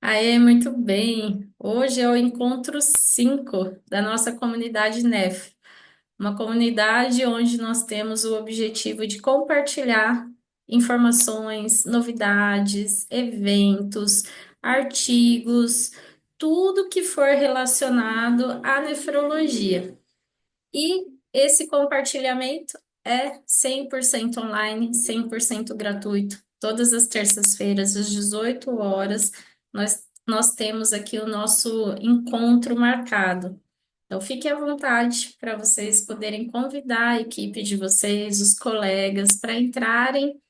Aê, muito bem. Hoje é o encontro 5 da nossa comunidade NEF, uma comunidade onde nós temos o objetivo de compartilhar informações, novidades, eventos, artigos, tudo que for relacionado à nefrologia. E esse compartilhamento é 100% online, 100% gratuito. Todas as terças-feiras, às 18 horas, nós temos aqui o nosso encontro marcado. Então, fique à vontade para vocês poderem convidar a equipe de vocês, os colegas, para entrarem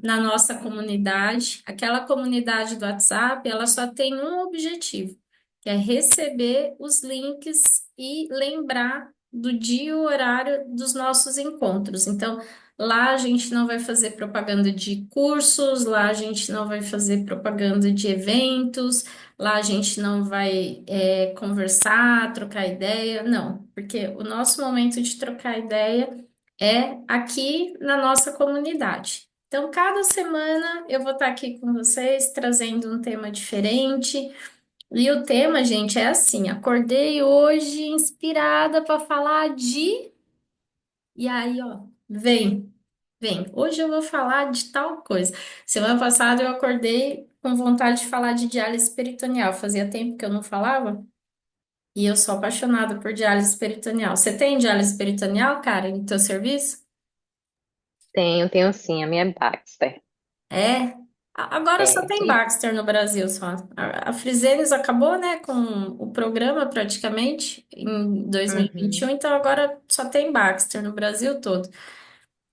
na nossa comunidade. Aquela comunidade do WhatsApp, ela só tem um objetivo, que é receber os links e lembrar do dia e o horário dos nossos encontros. Então, lá a gente não vai fazer propaganda de cursos, lá a gente não vai fazer propaganda de eventos. Lá a gente não vai conversar, trocar ideia, não, porque o nosso momento de trocar ideia é aqui na nossa comunidade. Então, cada semana eu vou estar aqui com vocês trazendo um tema diferente. E o tema, gente, é assim: acordei hoje inspirada para falar de. E aí, ó, vem. Bem, hoje eu vou falar de tal coisa. Semana passada eu acordei com vontade de falar de diálise peritoneal. Fazia tempo que eu não falava e eu sou apaixonada por diálise peritoneal. Você tem diálise peritoneal, cara, no teu serviço? Tenho sim, a minha é Baxter. É. Agora só É, tem e Baxter no Brasil só. A Fresenius acabou, né, com o programa praticamente em 2021, uhum. então agora só tem Baxter no Brasil todo.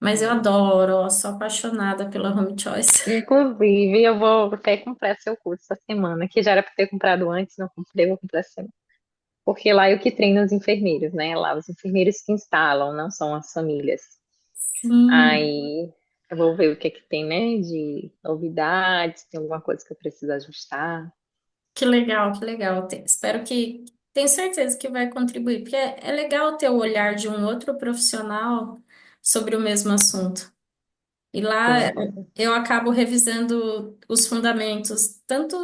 Mas eu adoro, ó, sou apaixonada pela Home Choice. Inclusive, eu vou até comprar seu curso essa semana, que já era para ter comprado antes, não comprei, vou comprar essa semana. Porque lá é o que treina os enfermeiros, né? Lá os enfermeiros que instalam, não são as famílias. Sim. Aí eu vou ver o que é que tem, né, de novidades, tem alguma coisa que eu preciso ajustar. Que legal, que legal. Espero que, tenho certeza que vai contribuir, porque é legal ter o olhar de um outro profissional sobre o mesmo assunto. E lá Sim, com certeza. eu acabo revisando os fundamentos, tanto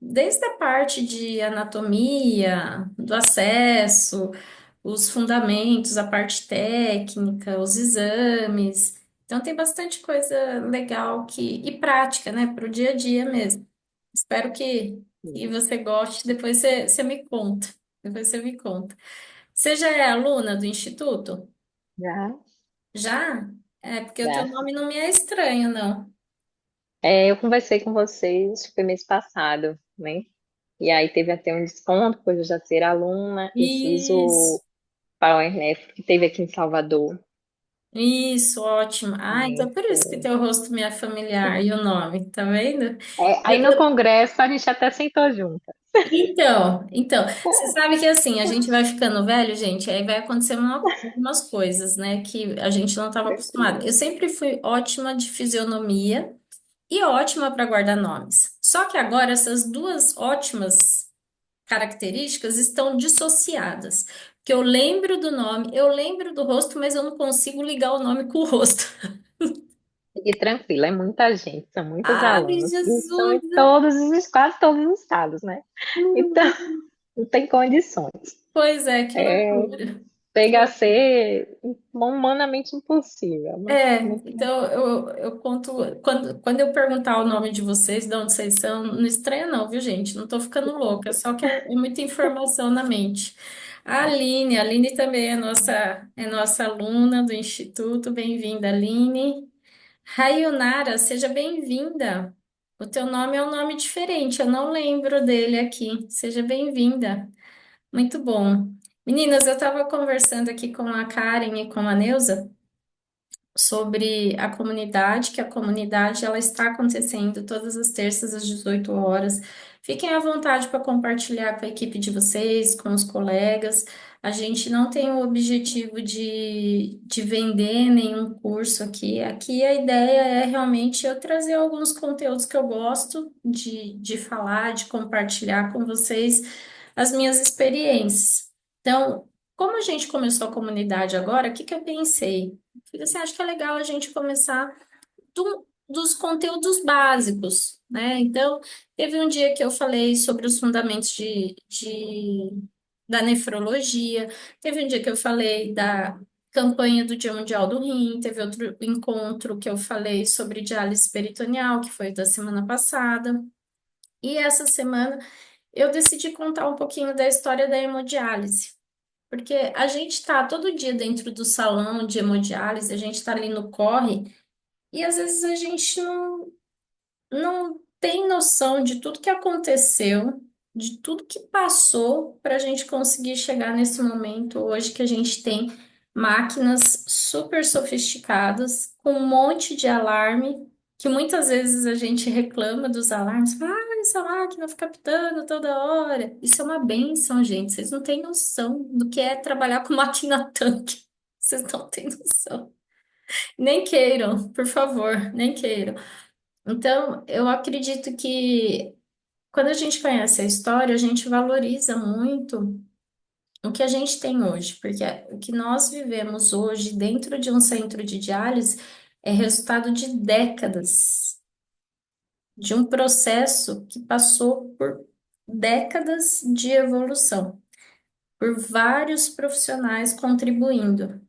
desde a parte de anatomia, do acesso, os fundamentos, a parte técnica, os exames. Então tem bastante coisa legal e prática, né, para o dia a dia mesmo. Espero que você goste. Depois você me conta. Depois você me conta. Você já é aluna do Instituto? Já, Já? É, porque o teu já. nome não me é estranho, não. É, eu conversei com vocês, acho que foi mês passado, né? E aí teve até um desconto, por eu já ser aluna, e fiz o Isso, PowerNef que teve aqui em Salvador. isso, ótimo. Ah, então É, é por isso que teu rosto me é familiar e o nome, tá vendo? aí no congresso a gente até sentou junto. Então, você sabe que assim, a gente vai ficando velho, gente, aí vai acontecendo algumas coisas, né, que a gente não estava acostumado. Eu sempre fui ótima de fisionomia e ótima para guardar nomes. Só que agora essas duas ótimas características estão dissociadas. Que eu lembro do nome, eu lembro do rosto, mas eu não consigo ligar o nome com o rosto. Fique tranquila, é muita gente, são muitos Ai, alunos, e são em Jesus! todos os, quase todos os estados, né? Então, não tem condições. Pois é, que É, loucura. chega a ser humanamente impossível, mas É, muito então eu conto, quando eu perguntar o nome de vocês, de onde vocês são, não estranha não, viu, gente? Não tô ficando louca, só que é muita informação na mente. A Aline também é nossa aluna do Instituto, bem-vinda, Aline. Rayonara, seja bem-vinda. O teu nome é um nome diferente, eu não lembro dele aqui. Seja bem-vinda. Muito bom. Meninas, eu estava conversando aqui com a Karen e com a Neuza sobre a comunidade, que a comunidade ela está acontecendo todas as terças às 18 horas. Fiquem à vontade para compartilhar com a equipe de vocês, com os colegas. A gente não tem o objetivo de vender nenhum curso aqui. Aqui a ideia é realmente eu trazer alguns conteúdos que eu gosto de falar, de compartilhar com vocês as minhas experiências. Então, como a gente começou a comunidade agora, o que que eu pensei? Falei assim, acho que é legal a gente começar dos conteúdos básicos, né? Então, teve um dia que eu falei sobre os fundamentos da nefrologia, teve um dia que eu falei da campanha do Dia Mundial do Rim, teve outro encontro que eu falei sobre diálise peritoneal, que foi da semana passada, e essa semana eu decidi contar um pouquinho da história da hemodiálise. Porque a gente está todo dia dentro do salão de hemodiálise, a gente está ali no corre, e às vezes a gente não tem noção de tudo que aconteceu, de tudo que passou para a gente conseguir chegar nesse momento hoje que a gente tem máquinas super sofisticadas, com um monte de alarme, que muitas vezes a gente reclama dos alarmes, ah, essa máquina fica pitando toda hora. Isso é uma benção, gente. Vocês não têm noção do que é trabalhar com máquina tanque. Vocês não têm noção. Nem queiram, por favor, nem queiram. Então, eu acredito que quando a gente conhece a história, a gente valoriza muito o que a gente tem hoje, porque o que nós vivemos hoje dentro de um centro de diálise é resultado de décadas, de um processo que passou por décadas de evolução, por vários profissionais contribuindo.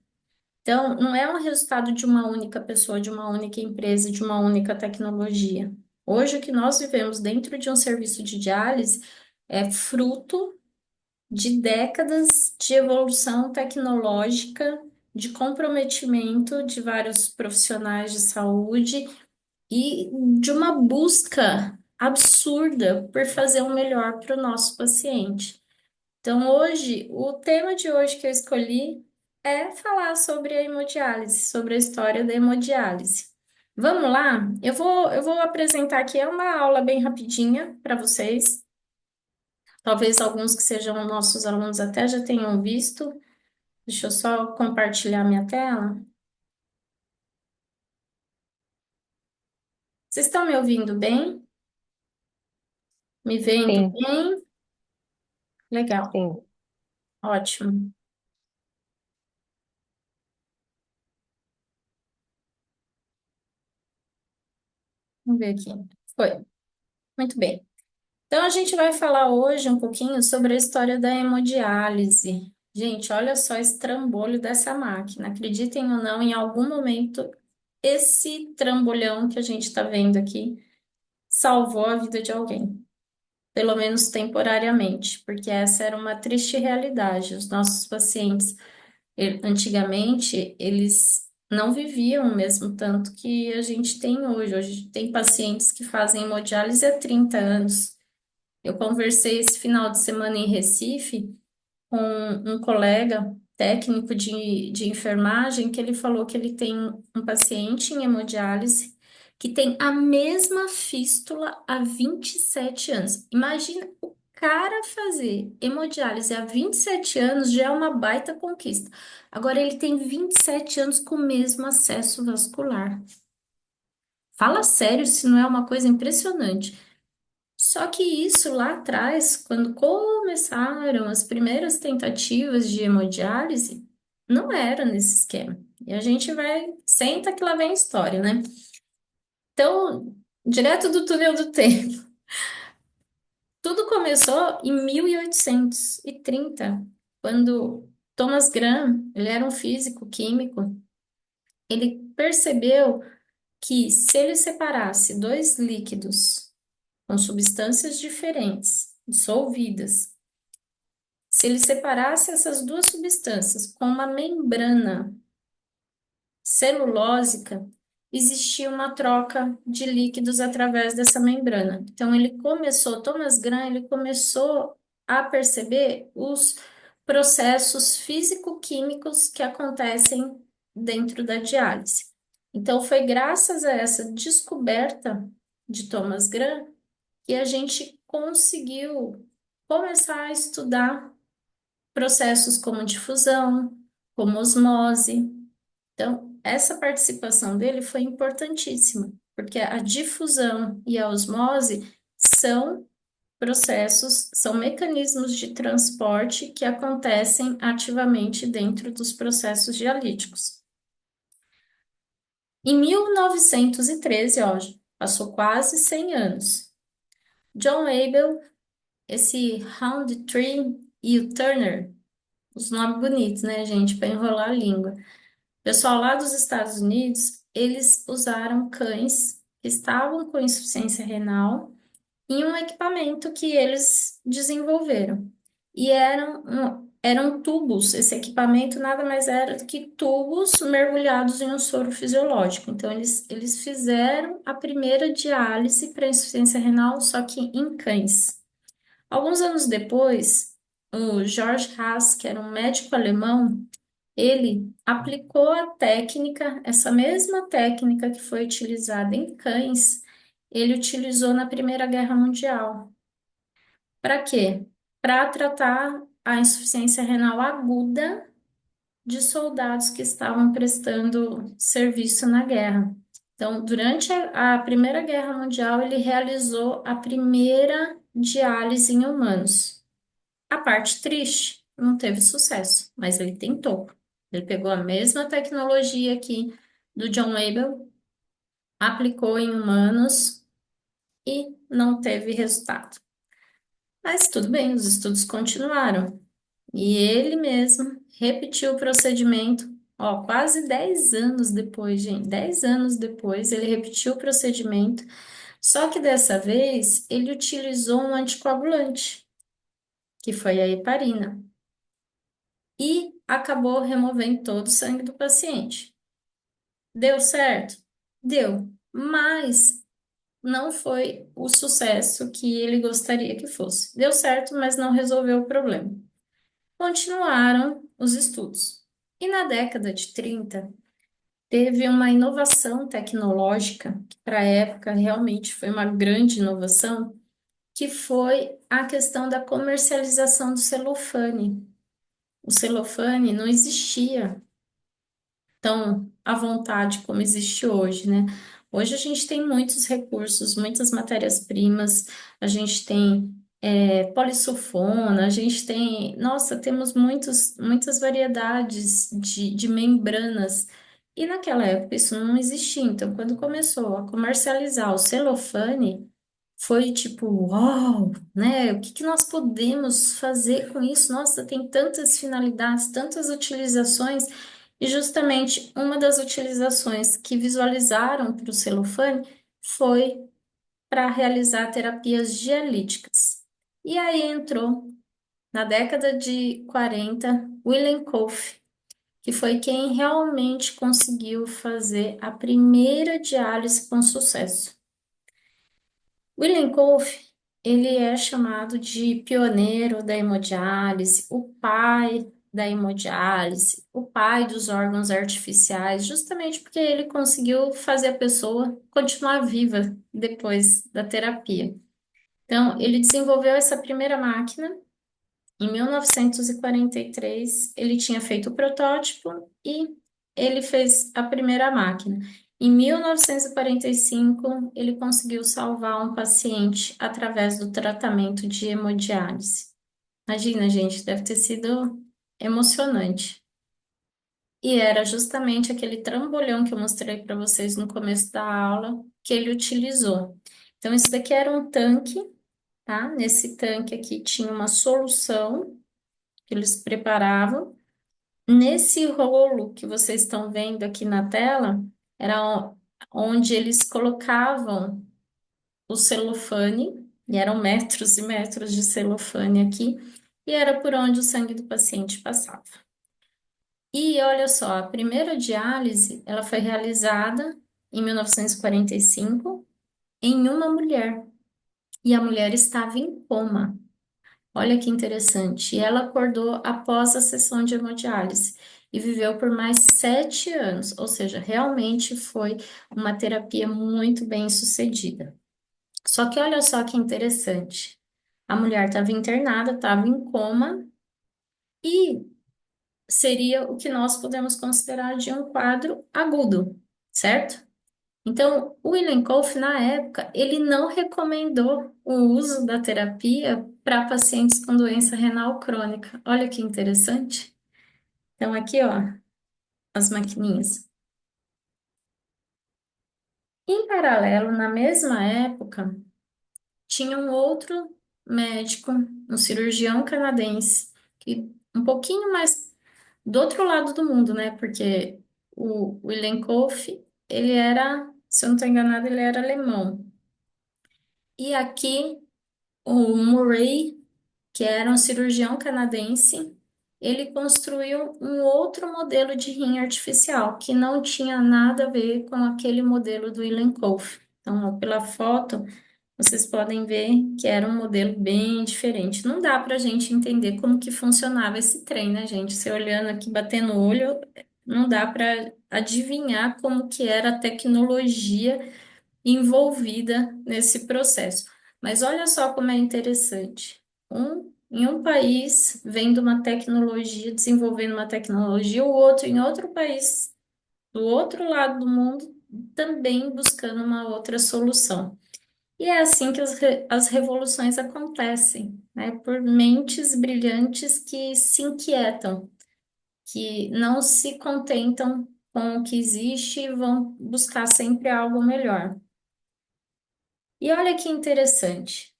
Então, não é um resultado de uma única pessoa, de uma única empresa, de uma única tecnologia. Hoje, o que nós vivemos dentro de um serviço de diálise é fruto de décadas de evolução tecnológica, de comprometimento de vários profissionais de saúde e de uma busca absurda por fazer o melhor para o nosso paciente. Então, hoje, o tema de hoje que eu escolhi é falar sobre a hemodiálise, sobre a história da hemodiálise. Vamos lá? Eu vou apresentar aqui, é uma aula bem rapidinha para vocês. Talvez alguns que sejam nossos alunos até já tenham visto. Deixa eu só compartilhar minha tela. Vocês estão me ouvindo bem? Me vendo Sim, bem? Legal, sim, ótimo. Vamos ver aqui. Foi, muito bem. Então, a gente vai falar hoje um pouquinho sobre a história da hemodiálise. Gente, olha só esse trambolho dessa máquina. Acreditem ou não, em algum momento, esse trambolhão que a gente está vendo aqui salvou a vida de alguém, pelo menos temporariamente, porque essa era uma triste realidade. Os nossos pacientes, antigamente, eles não viviam o mesmo tanto que a gente tem hoje. Hoje tem pacientes que fazem hemodiálise há 30 anos. Eu conversei esse final de semana em Recife com um colega técnico de enfermagem que ele falou que ele tem um paciente em hemodiálise que tem a mesma fístula há 27 anos. Imagina o cara fazer hemodiálise há 27 anos já é uma baita conquista. Agora ele tem 27 anos com o mesmo acesso vascular. Fala sério se não é uma coisa impressionante. Só que isso lá atrás, quando começaram as primeiras tentativas de hemodiálise, não era nesse esquema. E a gente vai, senta que lá vem a história, né? Então, direto do túnel do tempo. Tudo começou em 1830, quando Thomas Graham, ele era um físico químico, ele percebeu que se ele separasse dois líquidos com substâncias diferentes, dissolvidas, se ele separasse essas duas substâncias com uma membrana celulósica, existia uma troca de líquidos através dessa membrana. Então, Thomas Graham, ele começou a perceber os processos físico-químicos que acontecem dentro da diálise. Então, foi graças a essa descoberta de Thomas Graham que a gente conseguiu começar a estudar processos como difusão, como osmose. Então, essa participação dele foi importantíssima, porque a difusão e a osmose são processos, são mecanismos de transporte que acontecem ativamente dentro dos processos dialíticos. Em 1913, ó, passou quase 100 anos. John Abel, esse Roundtree e o Turner, os nomes bonitos, né, gente, para enrolar a língua. O pessoal lá dos Estados Unidos, eles usaram cães que estavam com insuficiência renal em um equipamento que eles desenvolveram. E eram tubos, esse equipamento nada mais era do que tubos mergulhados em um soro fisiológico. Então, eles fizeram a primeira diálise para insuficiência renal, só que em cães. Alguns anos depois, o George Haas, que era um médico alemão, ele aplicou a técnica, essa mesma técnica que foi utilizada em cães, ele utilizou na Primeira Guerra Mundial. Para quê? Para tratar a insuficiência renal aguda de soldados que estavam prestando serviço na guerra. Então, durante a Primeira Guerra Mundial, ele realizou a primeira diálise em humanos. A parte triste, não teve sucesso, mas ele tentou. Ele pegou a mesma tecnologia aqui do John Abel, aplicou em humanos e não teve resultado. Mas tudo bem, os estudos continuaram. E ele mesmo repetiu o procedimento, ó, quase 10 anos depois, gente. 10 anos depois, ele repetiu o procedimento, só que dessa vez ele utilizou um anticoagulante, que foi a heparina, e acabou removendo todo o sangue do paciente. Deu certo? Deu, mas não foi o sucesso que ele gostaria que fosse. Deu certo, mas não resolveu o problema. Continuaram os estudos. E na década de 30, teve uma inovação tecnológica, que para a época realmente foi uma grande inovação, que foi a questão da comercialização do celofane. O celofane não existia tão à vontade como existe hoje, né? Hoje a gente tem muitos recursos, muitas matérias-primas, a gente tem polissulfona, a gente tem, nossa, temos muitas variedades de membranas. E naquela época isso não existia. Então, quando começou a comercializar o celofane, foi tipo, uau, né? O que que nós podemos fazer com isso? Nossa, tem tantas finalidades, tantas utilizações, e justamente uma das utilizações que visualizaram para o celofane foi para realizar terapias dialíticas. E aí entrou, na década de 40, William Koch, que foi quem realmente conseguiu fazer a primeira diálise com sucesso. William Koch, ele é chamado de pioneiro da hemodiálise, o pai da hemodiálise, o pai dos órgãos artificiais, justamente porque ele conseguiu fazer a pessoa continuar viva depois da terapia. Então, ele desenvolveu essa primeira máquina em 1943, ele tinha feito o protótipo e ele fez a primeira máquina. Em 1945, ele conseguiu salvar um paciente através do tratamento de hemodiálise. Imagina, gente, deve ter sido emocionante. E era justamente aquele trambolhão que eu mostrei para vocês no começo da aula que ele utilizou. Então, isso daqui era um tanque, tá? Nesse tanque aqui tinha uma solução que eles preparavam. Nesse rolo que vocês estão vendo aqui na tela, era onde eles colocavam o celofane, e eram metros e metros de celofane aqui, e era por onde o sangue do paciente passava. E olha só, a primeira diálise, ela foi realizada em 1945 em uma mulher, e a mulher estava em coma. Olha que interessante. E ela acordou após a sessão de hemodiálise e viveu por mais 7 anos, ou seja, realmente foi uma terapia muito bem sucedida. Só que olha só que interessante. A mulher estava internada, estava em coma e seria o que nós podemos considerar de um quadro agudo, certo? Então, o William Kolff, na época, ele não recomendou o uso da terapia para pacientes com doença renal crônica. Olha que interessante. Então, aqui, ó, as maquininhas. Em paralelo, na mesma época, tinha um outro médico, um cirurgião canadense, que um pouquinho mais do outro lado do mundo, né? Porque o William Kolff, ele era, se eu não estou enganado, ele era alemão. E aqui o Murray, que era um cirurgião canadense, ele construiu um outro modelo de rim artificial, que não tinha nada a ver com aquele modelo do William Kolff. Então, pela foto, vocês podem ver que era um modelo bem diferente. Não dá para a gente entender como que funcionava esse trem, né, gente? Você olhando aqui, batendo o olho, não dá para adivinhar como que era a tecnologia envolvida nesse processo. Mas olha só como é interessante. Em um país vendo uma tecnologia, desenvolvendo uma tecnologia, o outro em outro país, do outro lado do mundo, também buscando uma outra solução. E é assim que as revoluções acontecem, né? Por mentes brilhantes que se inquietam, que não se contentam com o que existe e vão buscar sempre algo melhor. E olha que interessante.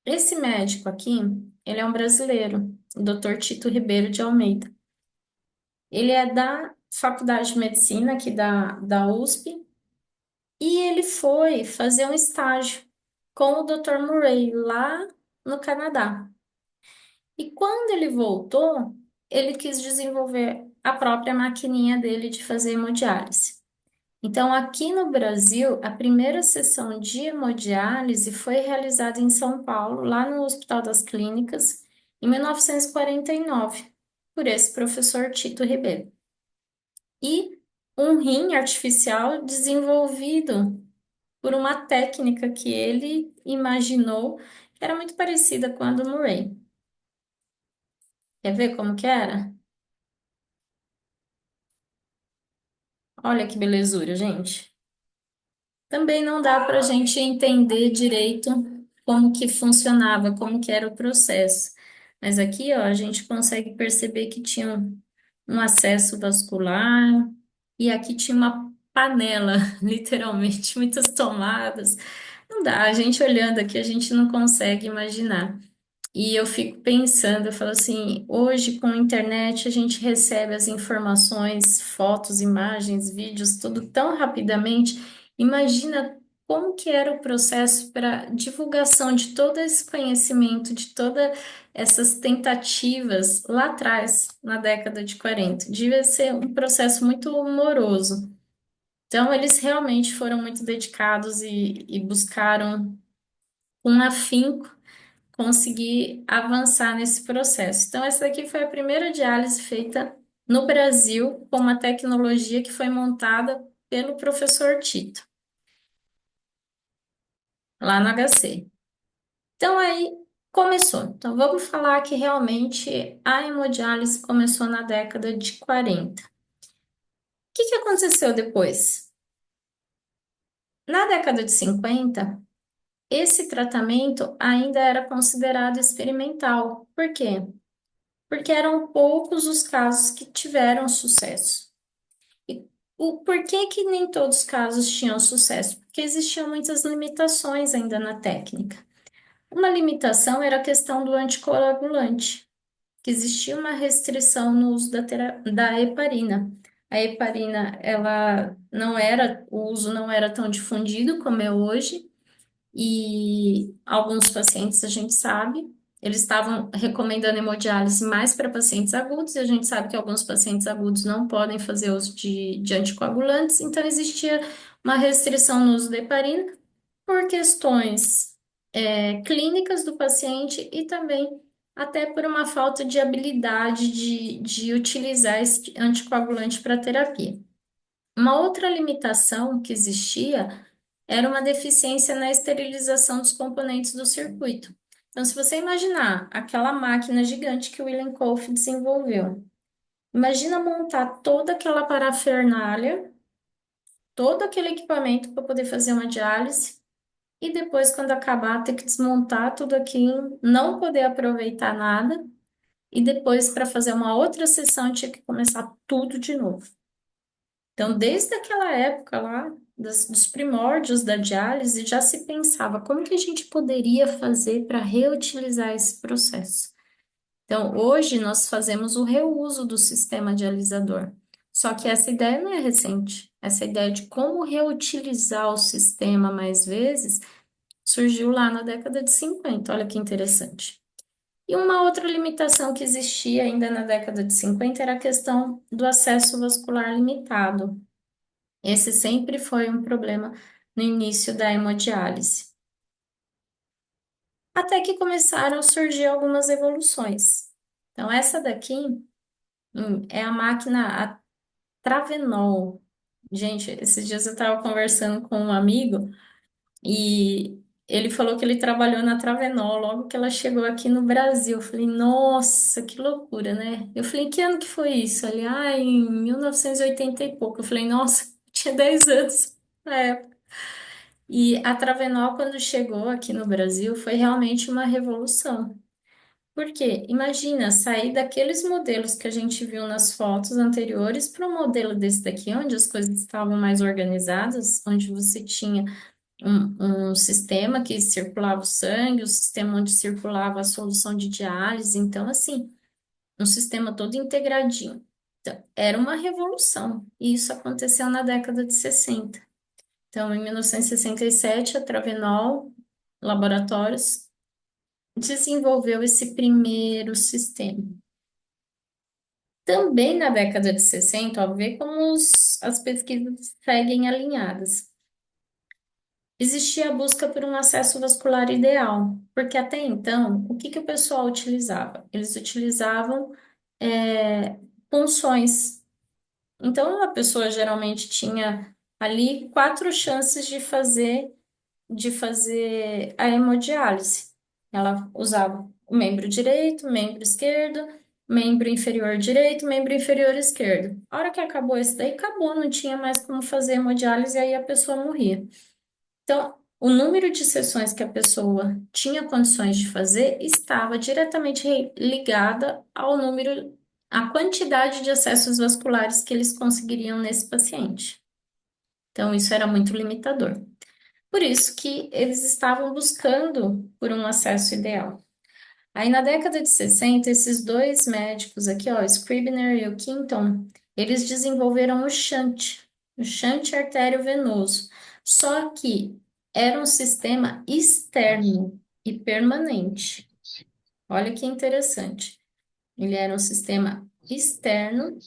Esse médico aqui, ele é um brasileiro, o Dr. Tito Ribeiro de Almeida. Ele é da Faculdade de Medicina aqui da USP e ele foi fazer um estágio com o Dr. Murray lá no Canadá. E quando ele voltou, ele quis desenvolver a própria maquininha dele de fazer hemodiálise. Então, aqui no Brasil, a primeira sessão de hemodiálise foi realizada em São Paulo, lá no Hospital das Clínicas, em 1949, por esse professor Tito Ribeiro. E um rim artificial desenvolvido por uma técnica que ele imaginou que era muito parecida com a do Murray. Quer ver como que era? Olha que belezura, gente. Também não dá para a gente entender direito como que funcionava, como que era o processo. Mas aqui, ó, a gente consegue perceber que tinha um acesso vascular e aqui tinha uma panela, literalmente, muitas tomadas. Não dá, a gente olhando aqui, a gente não consegue imaginar. E eu fico pensando, eu falo assim, hoje com a internet a gente recebe as informações, fotos, imagens, vídeos, tudo tão rapidamente. Imagina como que era o processo para divulgação de todo esse conhecimento, de todas essas tentativas lá atrás, na década de 40. Devia ser um processo muito moroso. Então, eles realmente foram muito dedicados e buscaram com afinco conseguir avançar nesse processo. Então, essa daqui foi a primeira diálise feita no Brasil com uma tecnologia que foi montada pelo professor Tito, lá no HC. Então, aí começou. Então, vamos falar que realmente a hemodiálise começou na década de 40. O que que aconteceu depois? Na década de 50, esse tratamento ainda era considerado experimental. Por quê? Porque eram poucos os casos que tiveram sucesso. E por que que nem todos os casos tinham sucesso? Porque existiam muitas limitações ainda na técnica. Uma limitação era a questão do anticoagulante, que existia uma restrição no uso da heparina. A heparina, ela não era, o uso não era tão difundido como é hoje, e alguns pacientes, a gente sabe, eles estavam recomendando hemodiálise mais para pacientes agudos, e a gente sabe que alguns pacientes agudos não podem fazer uso de anticoagulantes, então existia uma restrição no uso da heparina por questões clínicas do paciente e também até por uma falta de habilidade de utilizar esse anticoagulante para terapia. Uma outra limitação que existia era uma deficiência na esterilização dos componentes do circuito. Então, se você imaginar aquela máquina gigante que o William Kolff desenvolveu, imagina montar toda aquela parafernália, todo aquele equipamento para poder fazer uma diálise e depois, quando acabar, ter que desmontar tudo aquilo, não poder aproveitar nada e depois, para fazer uma outra sessão, tinha que começar tudo de novo. Então, desde aquela época lá, dos primórdios da diálise, já se pensava como que a gente poderia fazer para reutilizar esse processo. Então, hoje nós fazemos o reuso do sistema dialisador. Só que essa ideia não é recente. Essa ideia de como reutilizar o sistema mais vezes surgiu lá na década de 50. Olha que interessante. E uma outra limitação que existia ainda na década de 50 era a questão do acesso vascular limitado. Esse sempre foi um problema no início da hemodiálise. Até que começaram a surgir algumas evoluções. Então, essa daqui, é a máquina a Travenol. Gente, esses dias eu estava conversando com um amigo e ele falou que ele trabalhou na Travenol logo que ela chegou aqui no Brasil. Eu falei, nossa, que loucura, né? Eu falei, que ano que foi isso? Ele, em 1980 e pouco. Eu falei, nossa, eu tinha 10 anos na época. E a Travenol, quando chegou aqui no Brasil, foi realmente uma revolução. Por quê? Imagina sair daqueles modelos que a gente viu nas fotos anteriores para um modelo desse daqui, onde as coisas estavam mais organizadas, onde você tinha um sistema que circulava o sangue, o sistema onde circulava a solução de diálise, então, assim, um sistema todo integradinho. Então, era uma revolução, e isso aconteceu na década de 60. Então, em 1967, a Travenol Laboratórios desenvolveu esse primeiro sistema. Também na década de 60, ó, vê como as pesquisas seguem alinhadas. Existia a busca por um acesso vascular ideal, porque até então, o que que o pessoal utilizava? Eles utilizavam punções. Então, a pessoa geralmente tinha ali 4 chances de fazer a hemodiálise. Ela usava o membro direito, membro esquerdo, membro inferior direito, membro inferior esquerdo. A hora que acabou esse daí, acabou, não tinha mais como fazer hemodiálise, e aí a pessoa morria. Então, o número de sessões que a pessoa tinha condições de fazer estava diretamente ligada ao número, à quantidade de acessos vasculares que eles conseguiriam nesse paciente. Então, isso era muito limitador. Por isso que eles estavam buscando por um acesso ideal. Aí na década de 60, esses dois médicos aqui, ó, o Scribner e o Quinton, eles desenvolveram o shunt artérico venoso. Só que era um sistema externo e permanente. Olha que interessante. Ele era um sistema externo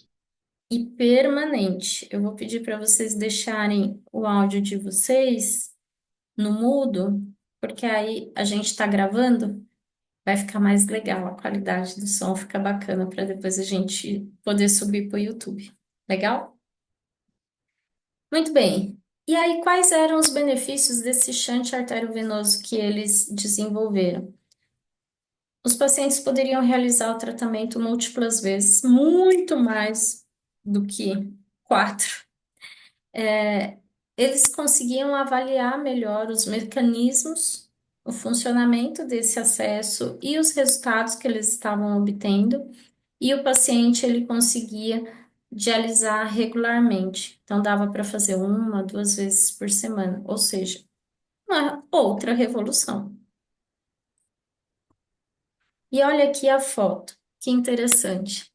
e permanente. Eu vou pedir para vocês deixarem o áudio de vocês no mudo, porque aí a gente está gravando, vai ficar mais legal, a qualidade do som fica bacana para depois a gente poder subir para o YouTube. Legal? Muito bem. E aí, quais eram os benefícios desse shunt arteriovenoso que eles desenvolveram? Os pacientes poderiam realizar o tratamento múltiplas vezes, muito mais do que 4. Eles conseguiam avaliar melhor os mecanismos, o funcionamento desse acesso e os resultados que eles estavam obtendo, e o paciente ele conseguia dialisar regularmente. Então dava para fazer 1, 2 vezes por semana, ou seja, uma outra revolução. E olha aqui a foto, que interessante.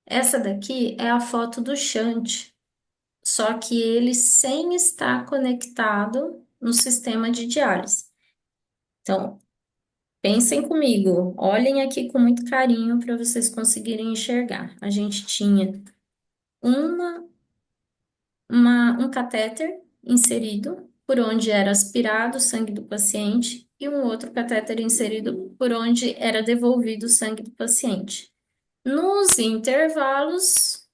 Essa daqui é a foto do shunt, só que ele sem estar conectado no sistema de diálise. Então, pensem comigo, olhem aqui com muito carinho para vocês conseguirem enxergar. A gente tinha uma, um catéter inserido por onde era aspirado o sangue do paciente e um outro catéter inserido por onde era devolvido o sangue do paciente. Nos intervalos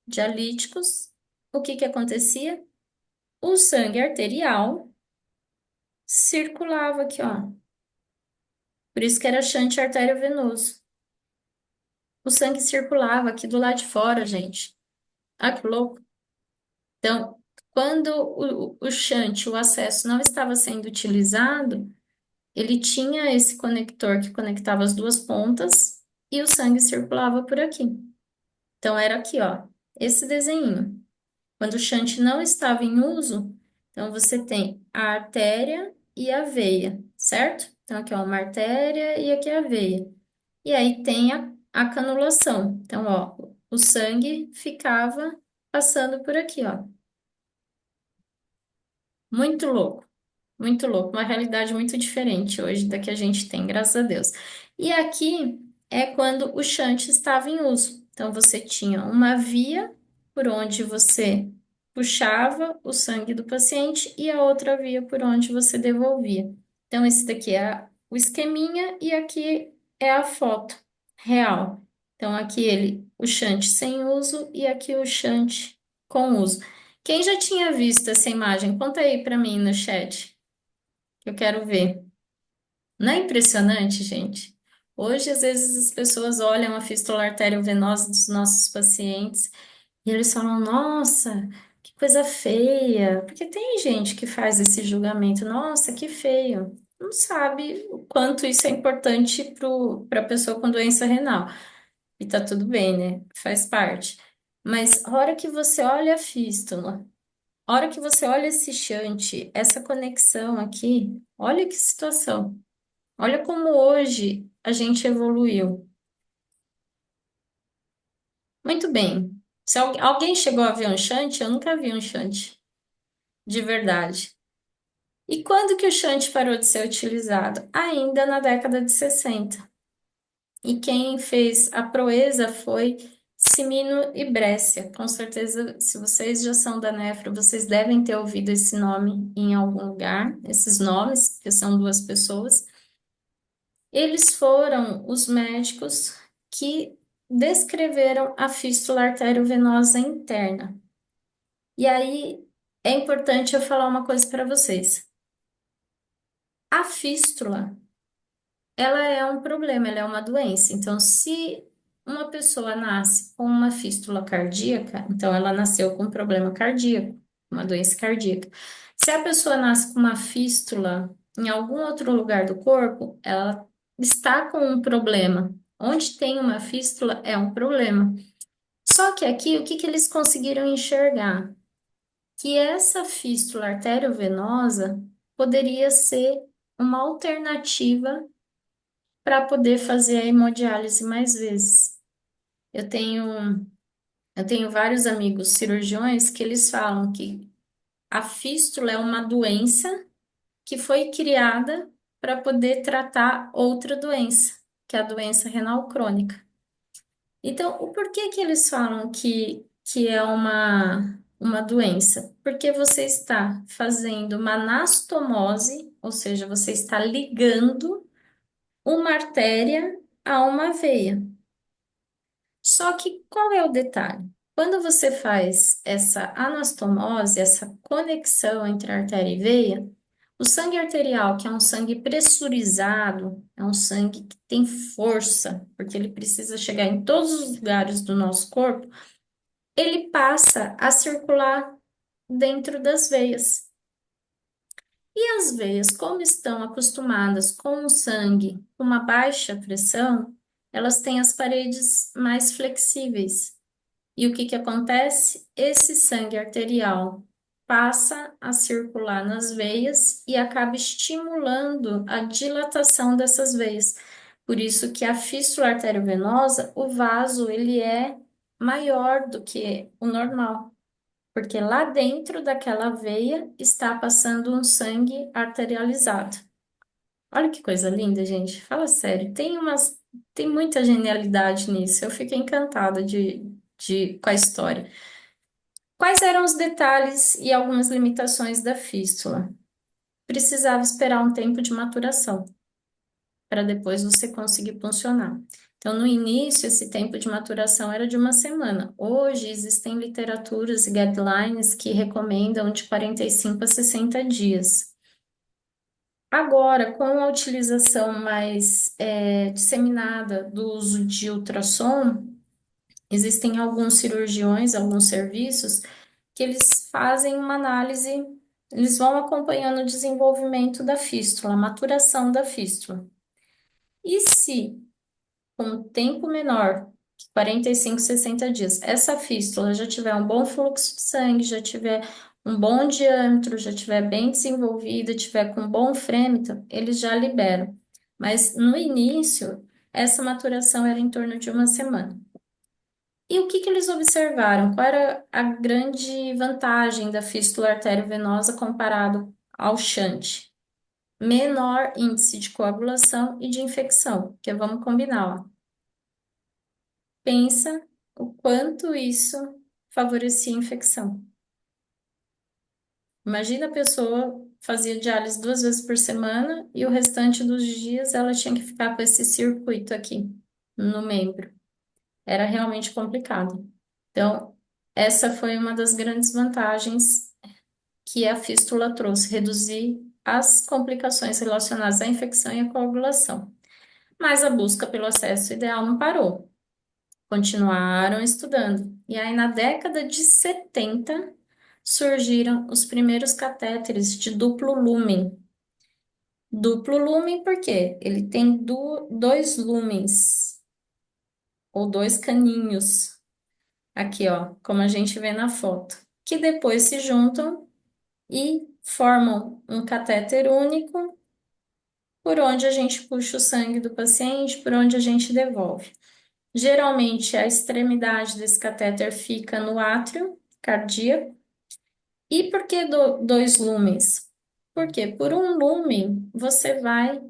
dialíticos, o que que acontecia? O sangue arterial circulava aqui, ó. Por isso que era shunt arteriovenoso. O sangue circulava aqui do lado de fora, gente. Ah, que louco. Então, quando o shunt, o acesso não estava sendo utilizado, ele tinha esse conector que conectava as duas pontas e o sangue circulava por aqui. Então, era aqui, ó, esse desenho. Quando o shunt não estava em uso, então você tem a artéria e a veia, certo? Então aqui é uma artéria e aqui é a veia. E aí tem a canulação. Então, ó, o sangue ficava passando por aqui, ó. Muito louco. Muito louco, uma realidade muito diferente hoje da que a gente tem, graças a Deus. E aqui é quando o shunt estava em uso. Então você tinha uma via por onde você puxava o sangue do paciente e a outra via por onde você devolvia. Então esse daqui é o esqueminha e aqui é a foto real. Então aqui o shunt sem uso e aqui o shunt com uso. Quem já tinha visto essa imagem? Conta aí para mim no chat. Eu quero ver. Não é impressionante, gente? Hoje, às vezes, as pessoas olham a fístula arteriovenosa dos nossos pacientes e eles falam: Nossa, que coisa feia. Porque tem gente que faz esse julgamento: Nossa, que feio. Não sabe o quanto isso é importante para a pessoa com doença renal. E tá tudo bem, né? Faz parte. Mas a hora que você olha a fístula, a hora que você olha esse shunt, essa conexão aqui, olha que situação. Olha como hoje a gente evoluiu. Muito bem. Se alguém chegou a ver um shunt, eu nunca vi um shunt, de verdade. E quando que o shunt parou de ser utilizado? Ainda na década de 60. E quem fez a proeza foi Cimino e Brescia. Com certeza, se vocês já são da nefro, vocês devem ter ouvido esse nome em algum lugar, esses nomes, que são duas pessoas. Eles foram os médicos que descreveram a fístula arteriovenosa interna. E aí é importante eu falar uma coisa para vocês. A fístula, ela é um problema, ela é uma doença. Então, se uma pessoa nasce com uma fístula cardíaca, então ela nasceu com um problema cardíaco, uma doença cardíaca. Se a pessoa nasce com uma fístula em algum outro lugar do corpo, ela está com um problema. Onde tem uma fístula é um problema. Só que aqui, o que que eles conseguiram enxergar? Que essa fístula arteriovenosa poderia ser uma alternativa para poder fazer a hemodiálise mais vezes. Eu tenho, eu tenho vários amigos cirurgiões que eles falam que a fístula é uma doença que foi criada para poder tratar outra doença, que é a doença renal crônica. Então, o porquê que eles falam que é uma doença? Porque você está fazendo uma anastomose, ou seja, você está ligando uma artéria a uma veia. Só que qual é o detalhe? Quando você faz essa anastomose, essa conexão entre artéria e veia, o sangue arterial, que é um sangue pressurizado, é um sangue que tem força, porque ele precisa chegar em todos os lugares do nosso corpo, ele passa a circular dentro das veias. E as veias, como estão acostumadas com o sangue com uma baixa pressão, elas têm as paredes mais flexíveis. E o que que acontece? Esse sangue arterial passa a circular nas veias e acaba estimulando a dilatação dessas veias. Por isso que a fístula arteriovenosa, o vaso, ele é maior do que o normal, porque lá dentro daquela veia está passando um sangue arterializado. Olha que coisa linda, gente. Fala sério. Tem muita genialidade nisso. Eu fiquei encantada com a história. Quais eram os detalhes e algumas limitações da fístula? Precisava esperar um tempo de maturação para depois você conseguir funcionar. Então, no início, esse tempo de maturação era de uma semana. Hoje, existem literaturas e guidelines que recomendam de 45 a 60 dias. Agora, com a utilização mais disseminada do uso de ultrassom, existem alguns cirurgiões, alguns serviços que eles fazem uma análise, eles vão acompanhando o desenvolvimento da fístula, a maturação da fístula. E se com um tempo menor 45, 60 dias. Essa fístula já tiver um bom fluxo de sangue, já tiver um bom diâmetro, já tiver bem desenvolvida, tiver com bom frêmito, eles já liberam. Mas no início, essa maturação era em torno de uma semana. E o que que eles observaram? Qual era a grande vantagem da fístula arteriovenosa comparado ao shunt? Menor índice de coagulação e de infecção, que vamos combinar, ó. Pensa o quanto isso favorecia a infecção. Imagina a pessoa fazia diálise 2 vezes por semana e o restante dos dias ela tinha que ficar com esse circuito aqui no membro. Era realmente complicado. Então, essa foi uma das grandes vantagens que a fístula trouxe, reduzir as complicações relacionadas à infecção e à coagulação. Mas a busca pelo acesso ideal não parou. Continuaram estudando. E aí, na década de 70, surgiram os primeiros catéteres de duplo lumen. Duplo lumen porque ele tem dois lumens, ou dois caninhos, aqui, ó, como a gente vê na foto, que depois se juntam e formam um catéter único, por onde a gente puxa o sangue do paciente, por onde a gente devolve. Geralmente, a extremidade desse catéter fica no átrio cardíaco. E por que dois lumens? Porque por um lumen você vai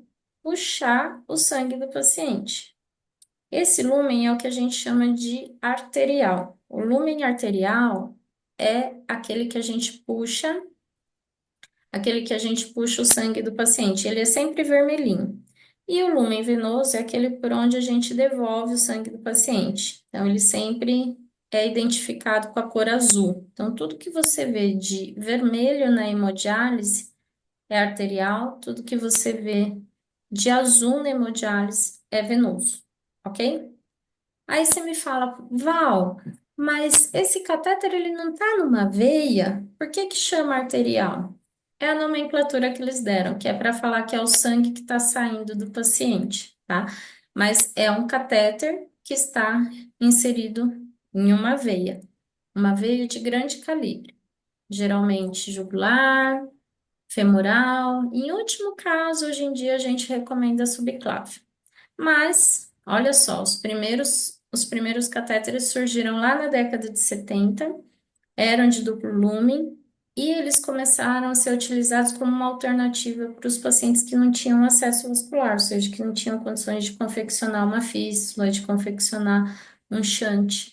puxar o sangue do paciente. Esse lumen é o que a gente chama de arterial. O lumen arterial é aquele que a gente puxa o sangue do paciente. Ele é sempre vermelhinho. E o lumen venoso é aquele por onde a gente devolve o sangue do paciente. Então, ele sempre é identificado com a cor azul. Então, tudo que você vê de vermelho na hemodiálise é arterial, tudo que você vê de azul na hemodiálise é venoso, ok? Aí você me fala, Val, mas esse catéter ele não está numa veia? Por que que chama arterial? É a nomenclatura que eles deram, que é para falar que é o sangue que está saindo do paciente, tá? Mas é um catéter que está inserido em uma veia de grande calibre, geralmente jugular, femoral. Em último caso, hoje em dia a gente recomenda subclávia. Mas, olha só, os primeiros catéteres surgiram lá na década de 70, eram de duplo lumen, e eles começaram a ser utilizados como uma alternativa para os pacientes que não tinham acesso vascular, ou seja, que não tinham condições de confeccionar uma fístula, de confeccionar um shunt.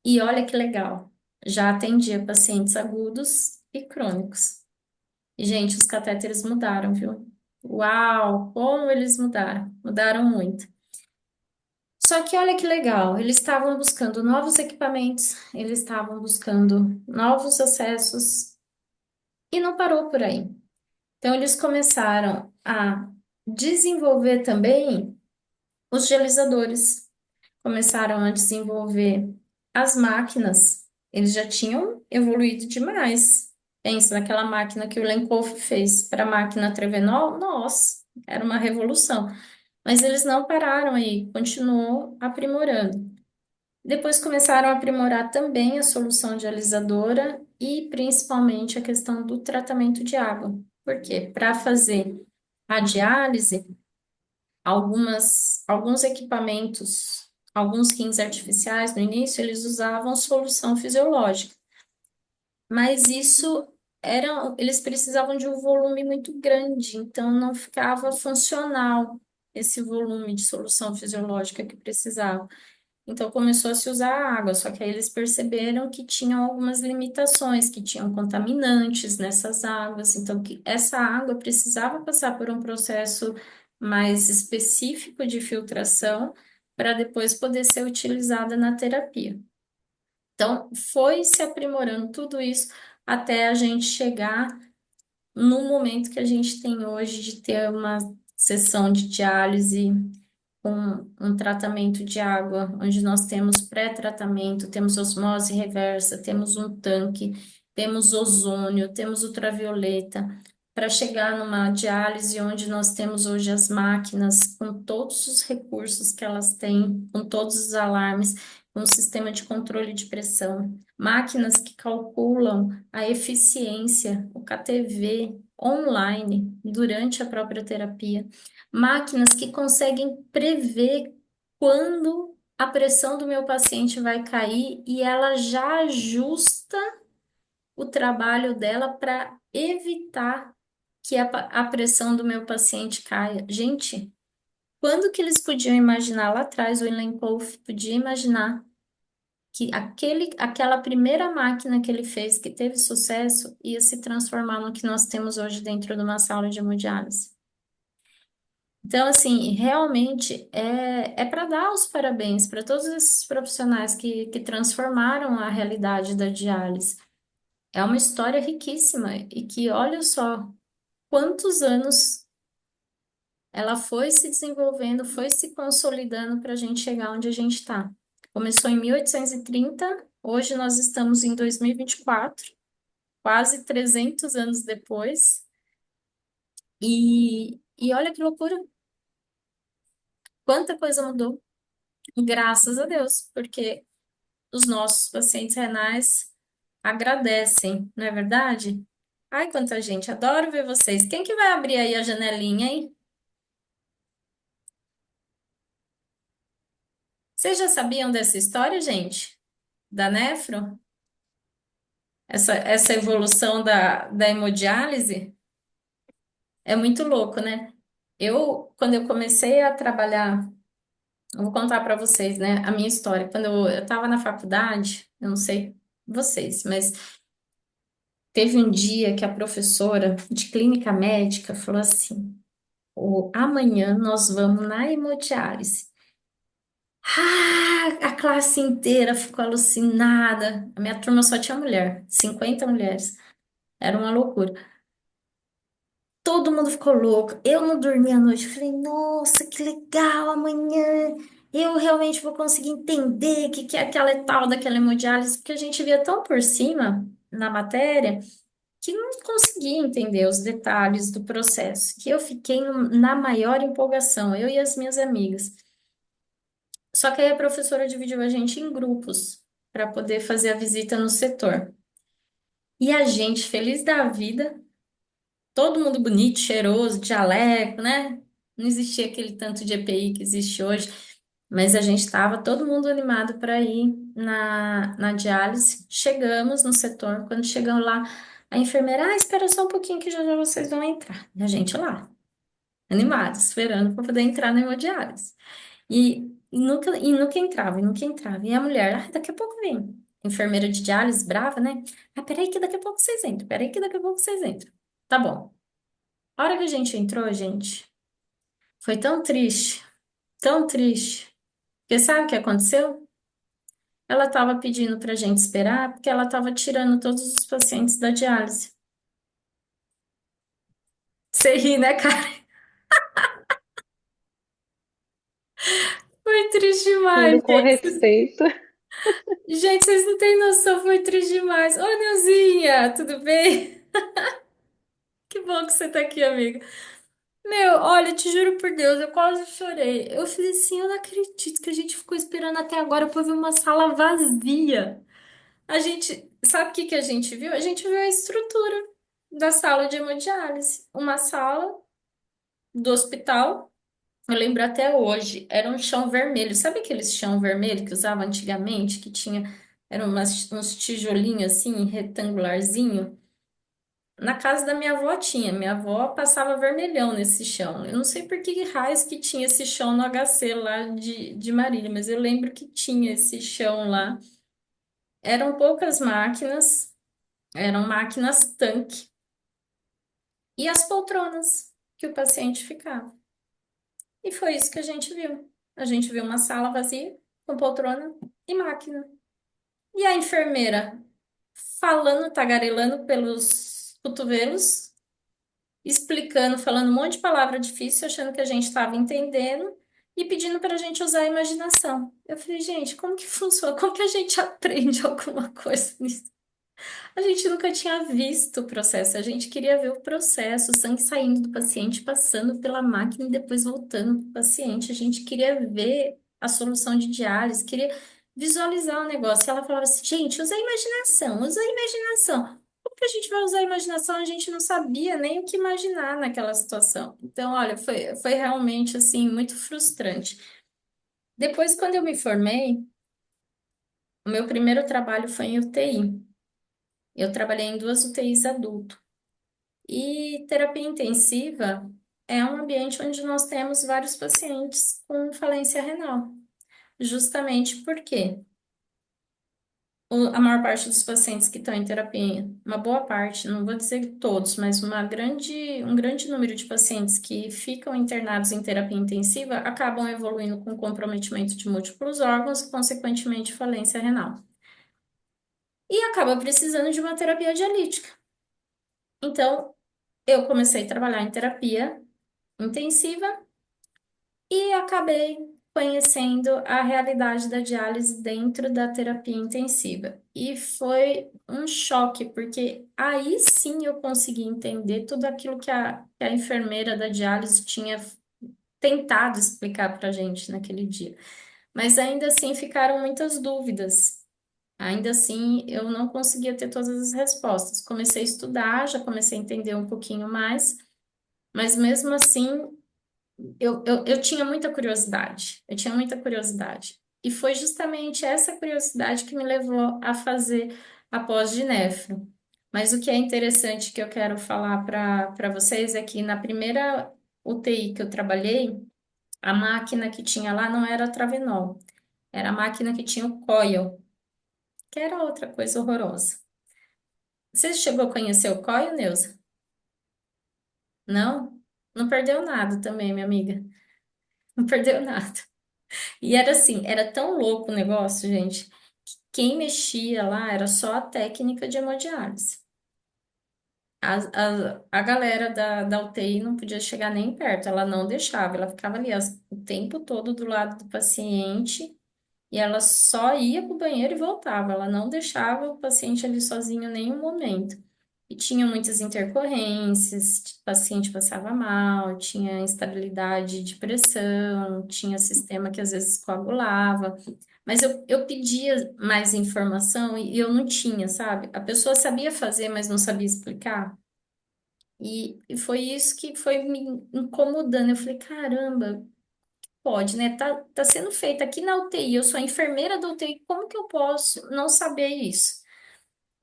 E olha que legal, já atendia pacientes agudos e crônicos. E, gente, os catéteres mudaram, viu? Uau, como eles mudaram! Mudaram muito. Só que olha que legal, eles estavam buscando novos equipamentos, eles estavam buscando novos acessos e não parou por aí. Então, eles começaram a desenvolver também os dialisadores, começaram a desenvolver as máquinas, eles já tinham evoluído demais. Pensa naquela máquina que o Lenkoff fez para a máquina Trevenol, nossa, era uma revolução. Mas eles não pararam aí, continuou aprimorando. Depois começaram a aprimorar também a solução dialisadora e principalmente a questão do tratamento de água. Por quê? Para fazer a diálise, alguns equipamentos, alguns rins artificiais, no início, eles usavam solução fisiológica, mas eles precisavam de um volume muito grande, então não ficava funcional esse volume de solução fisiológica que precisava. Então começou a se usar água, só que aí eles perceberam que tinham algumas limitações, que tinham contaminantes nessas águas, então que essa água precisava passar por um processo mais específico de filtração para depois poder ser utilizada na terapia. Então foi se aprimorando tudo isso até a gente chegar no momento que a gente tem hoje de ter uma sessão de diálise com um tratamento de água, onde nós temos pré-tratamento, temos osmose reversa, temos um tanque, temos ozônio, temos ultravioleta, para chegar numa diálise onde nós temos hoje as máquinas com todos os recursos que elas têm, com todos os alarmes, com o sistema de controle de pressão, máquinas que calculam a eficiência, o KTV online durante a própria terapia, máquinas que conseguem prever quando a pressão do meu paciente vai cair e ela já ajusta o trabalho dela para evitar que a pressão do meu paciente caia. Gente, quando que eles podiam imaginar lá atrás, o Elenkoff podia imaginar que aquela primeira máquina que ele fez, que teve sucesso, ia se transformar no que nós temos hoje dentro de uma sala de hemodiálise? Então, assim, realmente é para dar os parabéns para todos esses profissionais que transformaram a realidade da diálise. É uma história riquíssima e que, olha só, quantos anos ela foi se desenvolvendo, foi se consolidando para a gente chegar onde a gente está. Começou em 1830, hoje nós estamos em 2024, quase 300 anos depois, e olha que loucura, quanta coisa mudou, graças a Deus, porque os nossos pacientes renais agradecem, não é verdade? Ai, quanta gente, adoro ver vocês. Quem que vai abrir aí a janelinha, hein? Vocês já sabiam dessa história, gente? Da nefro? Essa evolução da hemodiálise? É muito louco, né? Quando eu comecei a trabalhar, eu vou contar para vocês, né, a minha história. Quando eu estava na faculdade, eu não sei vocês, mas teve um dia que a professora de clínica médica falou assim: amanhã nós vamos na hemodiálise. Ah, a classe inteira ficou alucinada. A minha turma só tinha mulher, 50 mulheres. Era uma loucura. Todo mundo ficou louco. Eu não dormi à noite. Eu falei, nossa, que legal, amanhã eu realmente vou conseguir entender o que, que é aquela tal daquela hemodiálise, porque a gente via tão por cima na matéria que não conseguia entender os detalhes do processo, que eu fiquei na maior empolgação, eu e as minhas amigas. Só que aí a professora dividiu a gente em grupos para poder fazer a visita no setor. E a gente, feliz da vida, todo mundo bonito, cheiroso, de jaleco, né? Não existia aquele tanto de EPI que existe hoje, mas a gente estava todo mundo animado para ir na diálise. Chegamos no setor, quando chegamos lá, a enfermeira, espera só um pouquinho que já já vocês vão entrar. E a gente lá, animados, esperando para poder entrar na hemodiálise. E nunca entrava, e nunca entrava. E a mulher, daqui a pouco vem. Enfermeira de diálise, brava, né? Peraí que daqui a pouco vocês entram, peraí que daqui a pouco vocês entram. Tá bom. A hora que a gente entrou, gente, foi tão triste. Porque sabe o que aconteceu? Ela estava pedindo para a gente esperar porque ela estava tirando todos os pacientes da diálise. Você ri, né, cara? Foi triste demais, Rindo com gente. respeito. Gente, vocês não têm noção, foi triste demais. Ô, Nilzinha, tudo bem? Que bom que você tá aqui, amiga. Meu, olha, te juro por Deus, eu quase chorei. Eu falei assim, eu não acredito que a gente ficou esperando até agora para ver uma sala vazia. A gente, sabe o que que a gente viu? A gente viu a estrutura da sala de hemodiálise. Uma sala do hospital, eu lembro até hoje, era um chão vermelho. Sabe aqueles chão vermelho que usava antigamente, que tinha, eram uns tijolinhos assim, retangularzinho? Na casa da minha avó tinha. Minha avó passava vermelhão nesse chão. Eu não sei por que raios que tinha esse chão no HC lá de Marília, mas eu lembro que tinha esse chão lá. Eram poucas máquinas, eram máquinas tanque. E as poltronas que o paciente ficava. E foi isso que a gente viu. A gente viu uma sala vazia, com poltrona e máquina. E a enfermeira falando, tagarelando pelos cotovelos, explicando, falando um monte de palavra difícil, achando que a gente estava entendendo e pedindo para a gente usar a imaginação. Eu falei, gente, como que funciona? Como que a gente aprende alguma coisa nisso? A gente nunca tinha visto o processo, a gente queria ver o processo, o sangue saindo do paciente, passando pela máquina e depois voltando para o paciente. A gente queria ver a solução de diálise, queria visualizar o negócio. E ela falava assim, gente, usa a imaginação, usa a imaginação. Como que a gente vai usar a imaginação? A gente não sabia nem o que imaginar naquela situação. Então, olha, foi realmente, assim, muito frustrante. Depois, quando eu me formei, o meu primeiro trabalho foi em UTI. Eu trabalhei em duas UTIs adulto. E terapia intensiva é um ambiente onde nós temos vários pacientes com falência renal. Justamente porque a maior parte dos pacientes que estão em terapia, uma boa parte, não vou dizer todos, mas um grande número de pacientes que ficam internados em terapia intensiva acabam evoluindo com comprometimento de múltiplos órgãos e, consequentemente, falência renal. E acaba precisando de uma terapia dialítica. Então, eu comecei a trabalhar em terapia intensiva e acabei conhecendo a realidade da diálise dentro da terapia intensiva. E foi um choque, porque aí sim eu consegui entender tudo aquilo que a enfermeira da diálise tinha tentado explicar para a gente naquele dia. Mas ainda assim ficaram muitas dúvidas. Ainda assim, eu não conseguia ter todas as respostas. Comecei a estudar, já comecei a entender um pouquinho mais, mas mesmo assim eu tinha muita curiosidade, eu tinha muita curiosidade. E foi justamente essa curiosidade que me levou a fazer a pós de nefro. Mas o que é interessante que eu quero falar para vocês é que na primeira UTI que eu trabalhei, a máquina que tinha lá não era a Travenol, era a máquina que tinha o Coil, que era outra coisa horrorosa. Você chegou a conhecer o Coil, Neuza? Não? Não perdeu nada também, minha amiga. Não perdeu nada. E era assim, era tão louco o negócio, gente, que quem mexia lá era só a técnica de hemodiálise. A galera da UTI não podia chegar nem perto, ela não deixava, ela ficava ali o tempo todo do lado do paciente e ela só ia para o banheiro e voltava, ela não deixava o paciente ali sozinho em nenhum momento. E tinha muitas intercorrências, o paciente passava mal, tinha instabilidade de pressão, tinha sistema que às vezes coagulava. Mas eu pedia mais informação e eu não tinha, sabe? A pessoa sabia fazer, mas não sabia explicar. E foi isso que foi me incomodando. Eu falei, caramba, pode, né? Tá sendo feito aqui na UTI, eu sou a enfermeira da UTI, como que eu posso não saber isso?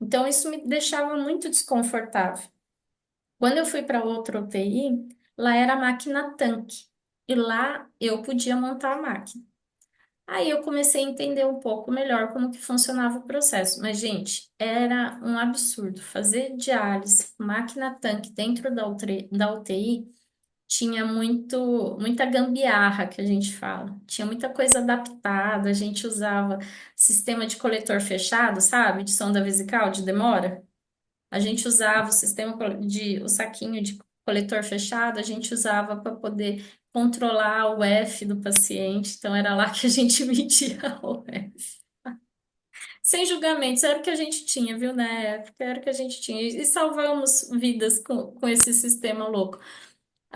Então, isso me deixava muito desconfortável. Quando eu fui para outra UTI, lá era a máquina tanque. E lá eu podia montar a máquina. Aí eu comecei a entender um pouco melhor como que funcionava o processo. Mas, gente, era um absurdo. Fazer diálise, máquina tanque dentro da UTI tinha muita gambiarra que a gente fala. Tinha muita coisa adaptada. A gente usava sistema de coletor fechado, sabe? De sonda vesical, de demora. A gente usava o o saquinho de coletor fechado, a gente usava para poder controlar o F do paciente, então era lá que a gente media o F. Sem julgamentos, era o que a gente tinha, viu, na época, era o que a gente tinha. E salvamos vidas com esse sistema louco.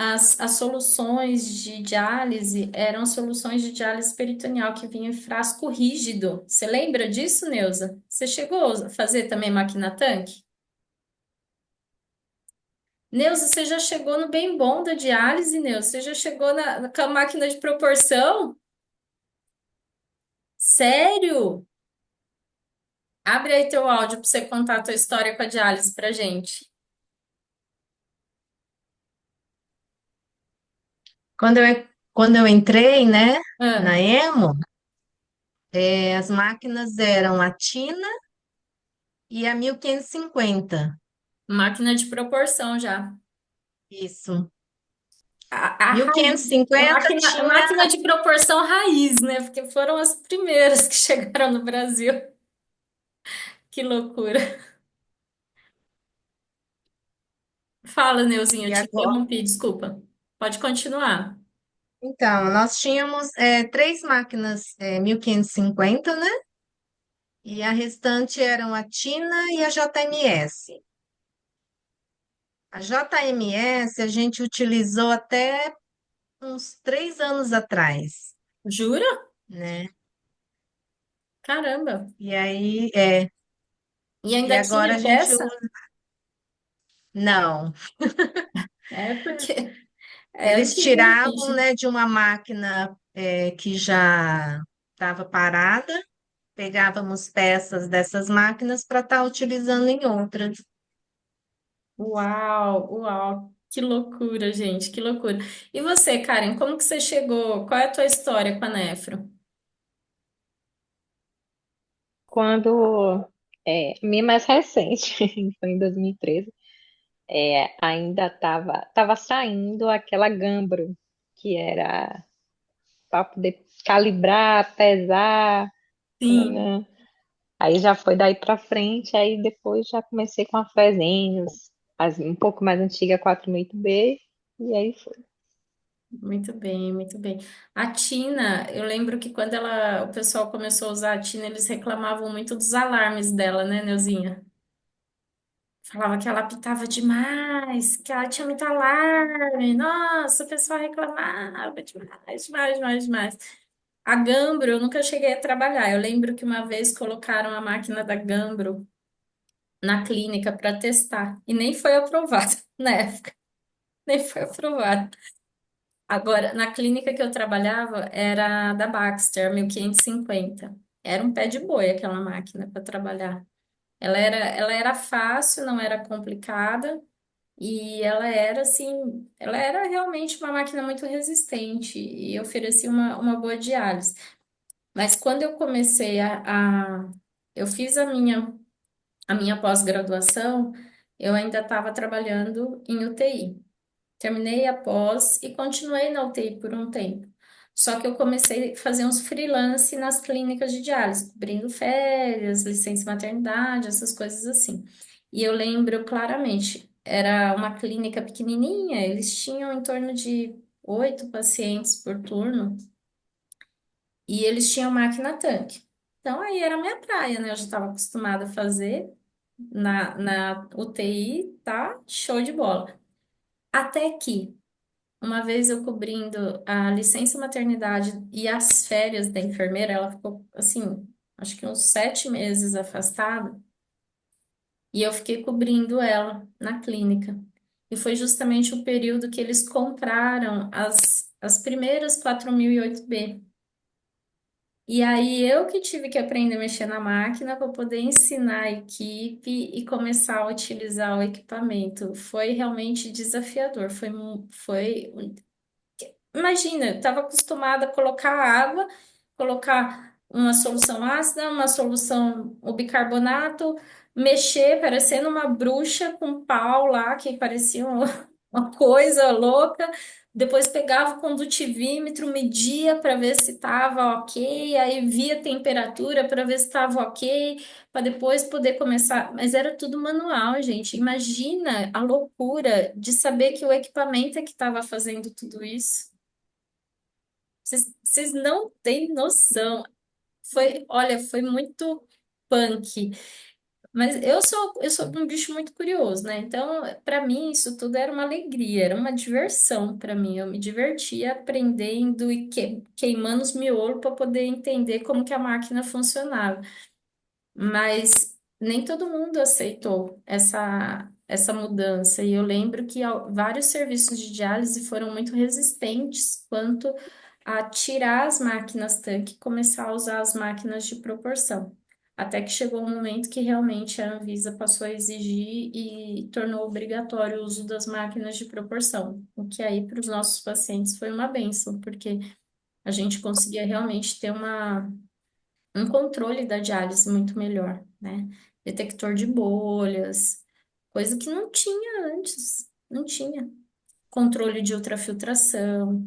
As soluções de diálise eram soluções de diálise peritoneal que vinha em frasco rígido. Você lembra disso, Neuza? Você chegou a fazer também máquina tanque? Neuza, você já chegou no bem bom da diálise, Neuza? Você já chegou com a máquina de proporção? Sério? Abre aí teu áudio para você contar a tua história com a diálise pra gente. Quando eu entrei, né, Ah, na Emo, as máquinas eram a Tina e a 1550. máquina de proporção já. Isso. A Mil raiz, quinhentos e cinquenta a tinha, máquina de proporção raiz, né? Porque foram as primeiras que chegaram no Brasil. Que loucura. Fala, Neuzinha, eu e te agora, interrompi, desculpa. Pode continuar. então, nós tínhamos três máquinas 1550, né? e a restante eram a Tina e a JMS. A JMS a gente utilizou até uns 3 anos atrás, Jura? né? Caramba. E aí, E e ainda agora tinha a gente peça? usa. Não, É porque é eles antigo, tiravam, gente. né, de uma máquina que já estava parada, pegávamos peças dessas máquinas para estar utilizando em outras. Uau, uau. Que loucura, gente, que loucura. E você, Karen, como que você chegou? Qual é a tua história com a Nefro? Quando minha mais recente, foi em 2013, ainda tava saindo aquela Gambro, que era para poder calibrar, pesar, Sim, né? Aí já foi daí pra frente, aí depois já comecei com a Fresenius, um pouco mais antiga, 4008B, e aí foi. muito bem, muito bem. A Tina, eu lembro que quando o pessoal começou a usar a Tina, eles reclamavam muito dos alarmes dela, né, Neuzinha? Falava que ela apitava demais, que ela tinha muito alarme. Nossa, o pessoal reclamava demais, demais, demais, demais. A Gambro, eu nunca cheguei a trabalhar. Eu lembro que uma vez colocaram a máquina da Gambro na clínica para testar e nem foi aprovado na época, nem foi aprovado. Agora, na clínica que eu trabalhava era da Baxter, 1550. Era um pé de boi aquela máquina para trabalhar. Ela era fácil, não era complicada. E ela era assim, ela era realmente uma máquina muito resistente e oferecia uma boa diálise. Mas quando eu comecei eu fiz a minha pós-graduação, eu ainda estava trabalhando em UTI. Terminei a pós e continuei na UTI por um tempo. Só que eu comecei a fazer uns freelance nas clínicas de diálise, cobrindo férias, licença maternidade, essas coisas assim. E eu lembro claramente, era uma clínica pequenininha, eles tinham em torno de 8 pacientes por turno e eles tinham máquina tanque. Então aí era a minha praia, né? Eu já estava acostumada a fazer na UTI, tá? Show de bola. Até que uma vez eu cobrindo a licença maternidade e as férias da enfermeira, ela ficou assim, acho que uns 7 meses afastada, e eu fiquei cobrindo ela na clínica. E foi justamente o período que eles compraram as primeiras 4008B. E aí eu que tive que aprender a mexer na máquina para poder ensinar a equipe e começar a utilizar o equipamento. Foi realmente desafiador. Foi Imagina, eu estava acostumada a colocar água, colocar uma solução ácida, uma solução, o bicarbonato, mexer, parecendo uma bruxa com um pau lá, que parecia uma coisa louca. Depois pegava o condutivímetro, media para ver se estava ok, aí via a temperatura para ver se estava ok, para depois poder começar. Mas era tudo manual, gente. Imagina a loucura de saber que o equipamento é que estava fazendo tudo isso. Vocês não têm noção. Olha, foi muito punk. Mas eu sou um bicho muito curioso, né? Então, para mim, isso tudo era uma alegria, era uma diversão para mim. Eu me divertia aprendendo e queimando os miolos para poder entender como que a máquina funcionava. Mas nem todo mundo aceitou essa mudança. E eu lembro que vários serviços de diálise foram muito resistentes quanto a tirar as máquinas tanque e começar a usar as máquinas de proporção. Até que chegou um momento que realmente a Anvisa passou a exigir e tornou obrigatório o uso das máquinas de proporção, o que aí para os nossos pacientes foi uma bênção, porque a gente conseguia realmente ter um controle da diálise muito melhor, né? Detector de bolhas, coisa que não tinha antes, não tinha. Controle de ultrafiltração,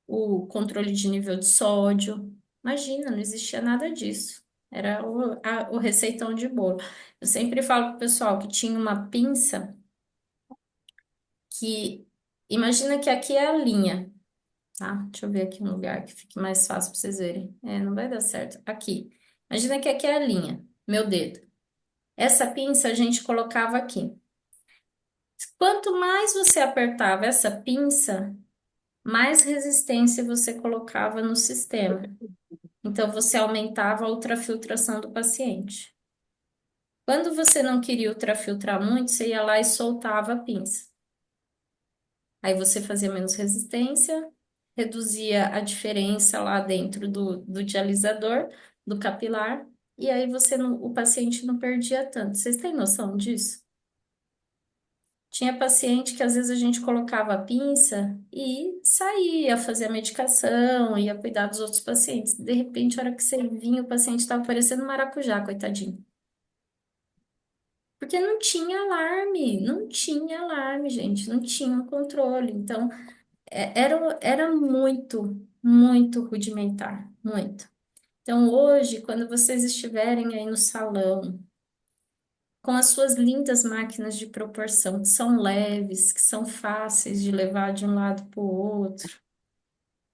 o controle de nível de sódio. Imagina, não existia nada disso. Era o receitão de bolo. Eu sempre falo pro pessoal que tinha uma pinça que, imagina que aqui é a linha, tá? Deixa eu ver aqui um lugar que fique mais fácil para vocês verem. É, não vai dar certo. Aqui. Imagina que aqui é a linha, meu dedo. Essa pinça a gente colocava aqui. Quanto mais você apertava essa pinça, mais resistência você colocava no sistema. Então, você aumentava a ultrafiltração do paciente. Quando você não queria ultrafiltrar muito, você ia lá e soltava a pinça. Aí você fazia menos resistência, reduzia a diferença lá dentro do dialisador, do capilar, e aí o paciente não perdia tanto. Vocês têm noção disso? Tinha paciente que às vezes a gente colocava a pinça e saía fazer a medicação, ia cuidar dos outros pacientes. De repente, a hora que você vinha, o paciente estava parecendo um maracujá, coitadinho. Porque não tinha alarme, não tinha alarme, gente, não tinha um controle. Então, era muito, muito rudimentar, muito. Então, hoje, quando vocês estiverem aí no salão, com as suas lindas máquinas de proporção, que são leves, que são fáceis de levar de um lado para o outro,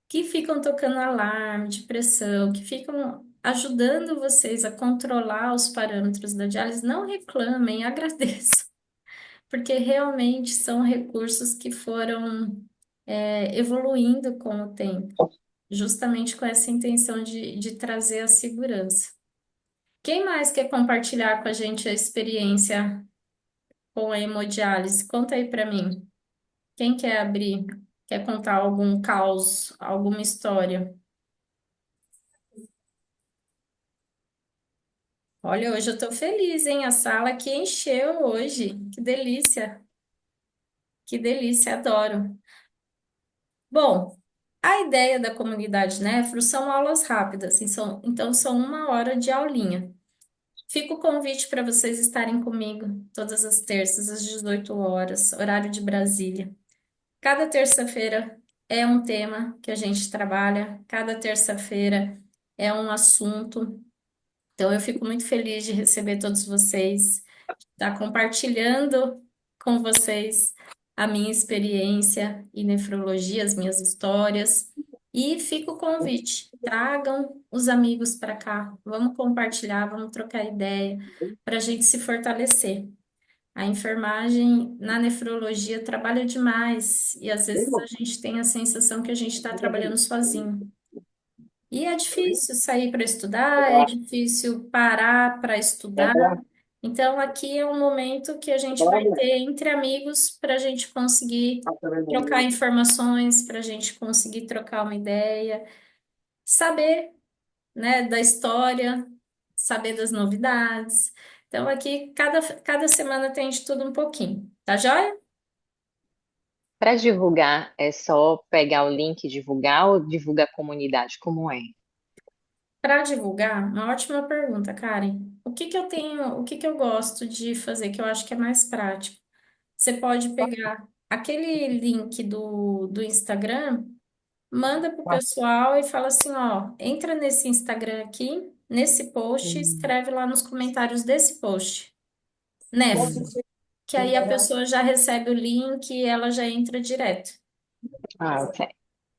que ficam tocando alarme de pressão, que ficam ajudando vocês a controlar os parâmetros da diálise, não reclamem, agradeçam, porque realmente são recursos que foram, evoluindo com o tempo, justamente com essa intenção de trazer a segurança. Quem mais quer compartilhar com a gente a experiência com a hemodiálise? Conta aí para mim. Quem quer abrir? Quer contar algum caos, alguma história? Olha, hoje eu tô feliz, hein? A sala aqui encheu hoje. Que delícia, que delícia, adoro. Bom, a ideia da comunidade Nefro são aulas rápidas, assim, então são 1 hora de aulinha. Fica o convite para vocês estarem comigo todas as terças, às 18 horas, horário de Brasília. Cada terça-feira é um tema que a gente trabalha, cada terça-feira é um assunto. Então, eu fico muito feliz de receber todos vocês, estar compartilhando com vocês a minha experiência em nefrologia, as minhas histórias. E fica o convite: tragam os amigos para cá, vamos compartilhar, vamos trocar ideia, para a gente se fortalecer. A enfermagem na nefrologia trabalha demais e às vezes a gente tem a sensação que a gente está trabalhando sozinho. E é difícil sair para estudar, é difícil parar para estudar. Então, aqui é um momento que a gente vai ter entre amigos para a gente conseguir trocar informações, para a gente conseguir trocar uma ideia, saber, né, da história, saber das novidades. Então, aqui, cada semana tem de tudo um pouquinho, tá joia? Para divulgar, é só pegar o link e divulgar ou divulga a comunidade? Como é? Para divulgar, uma ótima pergunta, Karen. O que que eu gosto de fazer, que eu acho que é mais prático? Você pode pegar aquele link do Instagram, manda para o pessoal e fala assim, ó, entra nesse Instagram aqui, nesse post, e Hum. escreve lá nos comentários desse post, Nefro, que aí a pessoa já recebe o link e ela já entra direto, Ah, ok.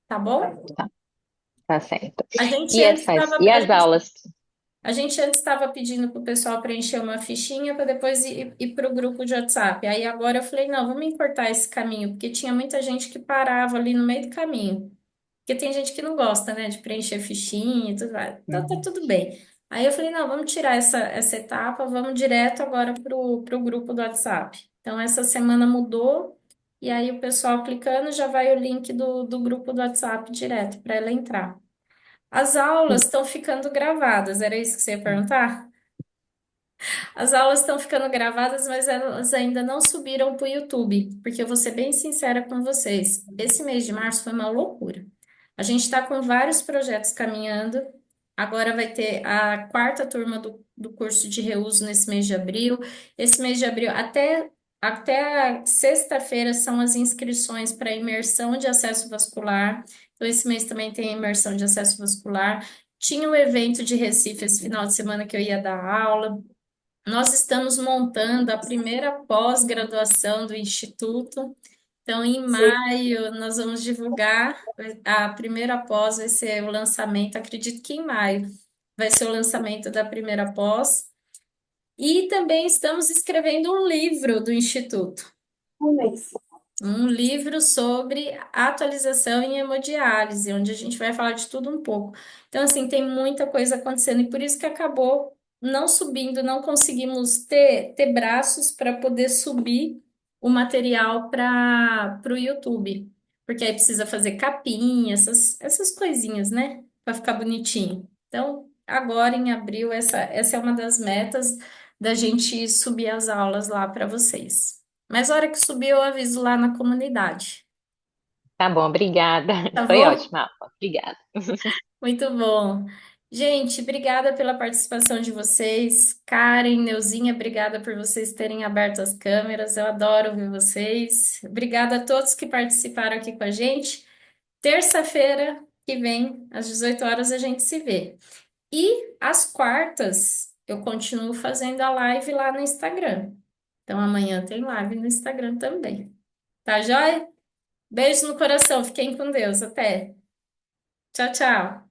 tá bom? Tá, tá certo. A gente E antes essas, estava e as aulas? A gente antes estava pedindo para o pessoal preencher uma fichinha para depois ir para o grupo de WhatsApp. Aí agora eu falei, não, vamos encurtar esse caminho, porque tinha muita gente que parava ali no meio do caminho. Porque tem gente que não gosta, né, de preencher fichinha e tudo mais. Então tá Uhum. tudo bem. Aí eu falei, não, vamos tirar essa etapa, vamos direto agora pro grupo do WhatsApp. Então essa semana mudou, e aí o pessoal clicando já vai o link do grupo do WhatsApp direto para ela entrar. As aulas estão ficando gravadas, era isso que você ia perguntar? As aulas estão ficando gravadas, mas elas ainda não subiram para o YouTube, porque eu vou ser bem sincera com vocês. Esse mês de março foi uma loucura. A gente está com vários projetos caminhando. Agora vai ter a quarta turma do curso de reuso nesse mês de abril. Esse mês de abril, até sexta-feira, são as inscrições para imersão de acesso vascular. Então, esse mês também tem imersão de acesso vascular. Tinha o evento de Recife esse final de semana que eu ia dar aula. Nós estamos montando a primeira pós-graduação do Instituto. Então, em maio, nós vamos divulgar a primeira pós, vai ser o lançamento, acredito que em maio. vai ser o lançamento da primeira pós. E também estamos escrevendo um livro do Instituto. Um livro sobre atualização em hemodiálise, onde a gente vai falar de tudo um pouco. Então, assim, tem muita coisa acontecendo e por isso que acabou não subindo, não conseguimos ter braços para poder subir o material para o YouTube. Porque aí precisa fazer capinha, essas coisinhas, né? Para ficar bonitinho. Então, agora em abril, essa é uma das metas da gente subir as aulas lá para vocês. Mas a hora que subir, eu aviso lá na comunidade. Tá bom, obrigada. Tá Foi bom? ótima a aula. Obrigada. Muito bom. Gente, obrigada pela participação de vocês. Karen, Neuzinha, obrigada por vocês terem aberto as câmeras. Eu adoro ver vocês. Obrigada a todos que participaram aqui com a gente. Terça-feira que vem, às 18 horas, a gente se vê. E às quartas, eu continuo fazendo a live lá no Instagram. Então amanhã tem live no Instagram também. Tá joia? Beijo no coração, fiquem com Deus. Até. Tchau, tchau.